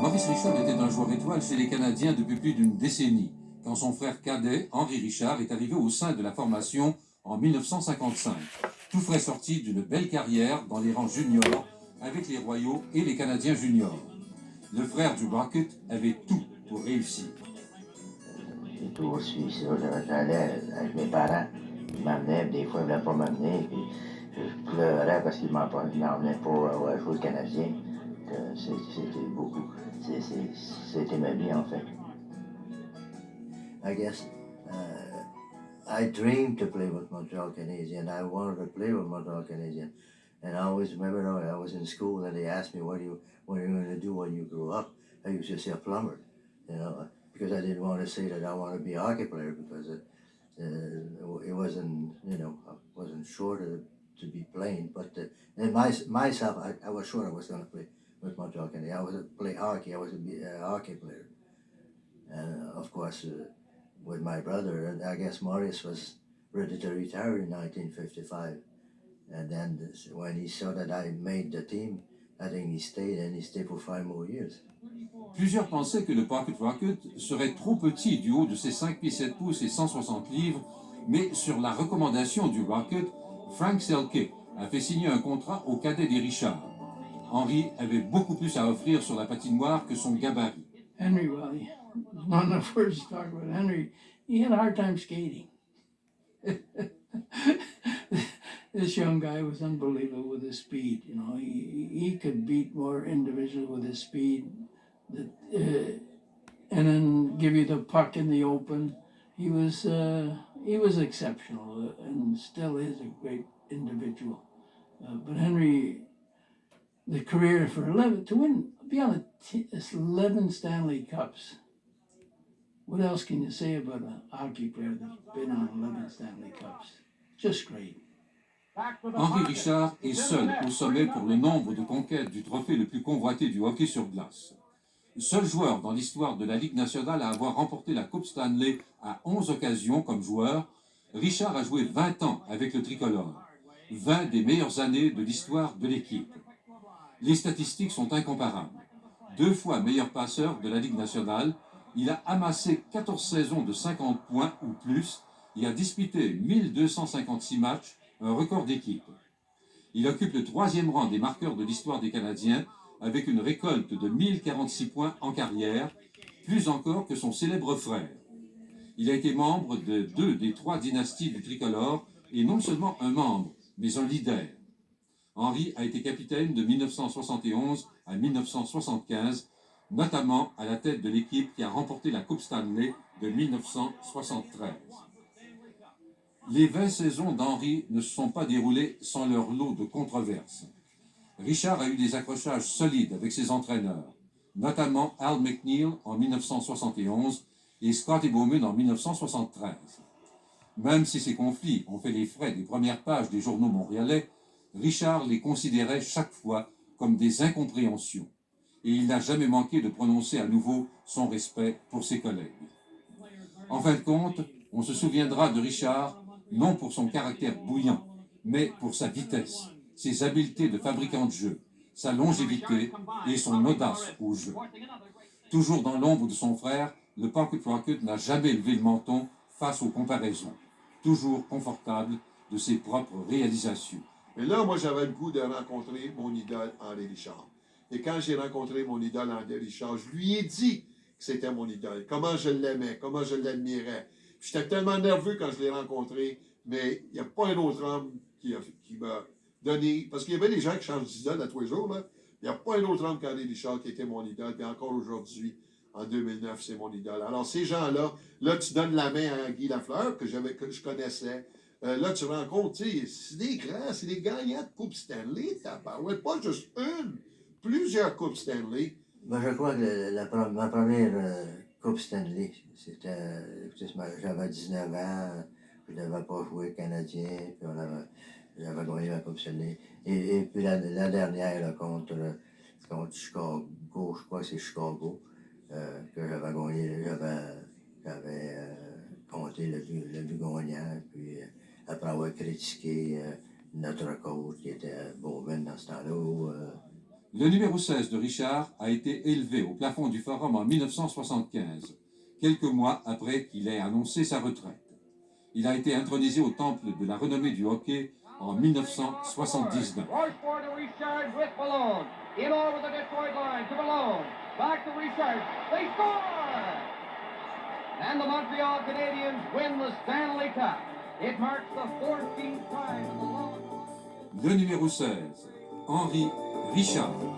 Maurice Richard était un joueur étoile chez les Canadiens depuis plus d'une décennie, quand son frère cadet, Henri Richard, est arrivé au sein de la formation en 1955, tout frais sorti d'une belle carrière dans les rangs juniors avec les Royaux et les Canadiens juniors. Le frère du Rocket avait tout pour réussir. J'ai toujours suivi ça. J'allais avec mes parents. Ils m'emmenaient, des fois, ils ne voulaient pas m'emmener. Puis je pleurais parce qu'ils ne m'emmenaient pas jouer au Canadien. C'était beaucoup. C'était ma vie, en fait. I guess I dreamed to play with Montreal Canadiens. I wanted to play with Montreal Canadiens. And I always remember, I was in school and they asked me, what are you going to do when you grow up? I used to say a plumber, because I didn't want to say that I want to be a hockey player because it wasn't, I wasn't sure to be playing. But and myself, I was sure I was going to play with Montreal Canadiens. I was to play hockey. I was to be a hockey player. And of course, with my brother, I guess Maurice was ready to retire in 1955. And then when he saw that I made the team, I think he stayed for 5 more years. Plusieurs pensaient que le Pocket Rocket serait trop petit du haut de ses 5 pieds 7 pouces et 160 livres, mais sur la recommandation du Rocket, Frank Selke a fait signer un contrat au cadet des Richards. Henri avait beaucoup plus à offrir sur la patinoire que son gabarit. Henry, well, one of the first to talk about Henry, he had a hard time skating. This young guy was unbelievable with his speed. He could beat more individuals with his speed, and then give you the puck in the open. He was exceptional and still is a great individual. But Henry, the career for 11 to win, be on 11 Stanley Cups. What else can you say about a hockey player that's been on 11 Stanley Cups? Just great. Henri Richard est seul au sommet pour le nombre de conquêtes du trophée le plus convoité du hockey sur glace. Seul joueur dans l'histoire de la Ligue nationale à avoir remporté la Coupe Stanley à 11 occasions comme joueur, Richard a joué 20 ans avec le tricolore, 20 des meilleures années de l'histoire de l'équipe. Les statistiques sont incomparables. 2 fois meilleur passeur de la Ligue nationale, il a amassé 14 saisons de 50 points ou plus et a disputé 1256 matchs, un record d'équipe. Il occupe le 3e rang des marqueurs de l'histoire des Canadiens avec une récolte de 1046 points en carrière, plus encore que son célèbre frère. Il a été membre de 2 des 3 dynasties du tricolore et non seulement un membre, mais un leader. Henri a été capitaine de 1971 à 1975, notamment à la tête de l'équipe qui a remporté la Coupe Stanley de 1973. Les 20 saisons d'Henri ne se sont pas déroulées sans leur lot de controverses. Richard a eu des accrochages solides avec ses entraîneurs, notamment Al McNeil en 1971 et Scotty Bowman en 1973. Même si ces conflits ont fait les frais des premières pages des journaux montréalais, Richard les considérait chaque fois comme des incompréhensions, et il n'a jamais manqué de prononcer à nouveau son respect pour ses collègues. En fin de compte, on se souviendra de Richard non pour son caractère bouillant, mais pour sa vitesse, ses habiletés de fabricant de jeu, sa longévité et son audace au jeu. Toujours dans l'ombre de son frère, le Pocket Rocket n'a jamais levé le menton face aux comparaisons, toujours confortable de ses propres réalisations. Mais là, moi, j'avais le goût de rencontrer mon idole Henri Richard. Et quand j'ai rencontré mon idole Henri Richard, je lui ai dit que c'était mon idole, comment je l'aimais, comment je l'admirais. J'étais tellement nerveux quand je l'ai rencontré, mais il n'y a pas un autre homme qui m'a donné... Parce qu'il y avait des gens qui changent d'idole à tous les jours, là. Il n'y a pas un autre homme qu'Henri Richard qui était mon idole, et encore aujourd'hui, en 2009, c'est mon idole. Alors, ces gens-là, là, tu donnes la main à Guy Lafleur, que je connaissais. Là, tu rencontres, tu sais, c'est des grands, c'est des gagnants de Coupe Stanley, pas juste une, plusieurs Coupes Stanley. Ben, je crois que ma première Coupe Stanley, c'était, j'avais 19 ans, je ne devais pas jouer Canadien, puis j'avais gagné la Coupe Stanley. Et puis la dernière, là, contre Chicago, je crois que c'est Chicago, que j'avais gagné, j'avais compté le but gagnant, puis après avoir critiqué notre coach qui était Bowman dans ce temps-là, Le numéro 16 de Richard a été élevé au plafond du Forum en 1975, quelques mois après qu'il ait annoncé sa retraite. Il a été intronisé au temple de la renommée du hockey en 1979. Rochefort to Richard with Malone. In over the Detroit line to Malone. Back to Richard. They score! And the Montreal Canadiens win the Stanley Cup. It marks the 14th time in the long... Le numéro 16, Henri Richard.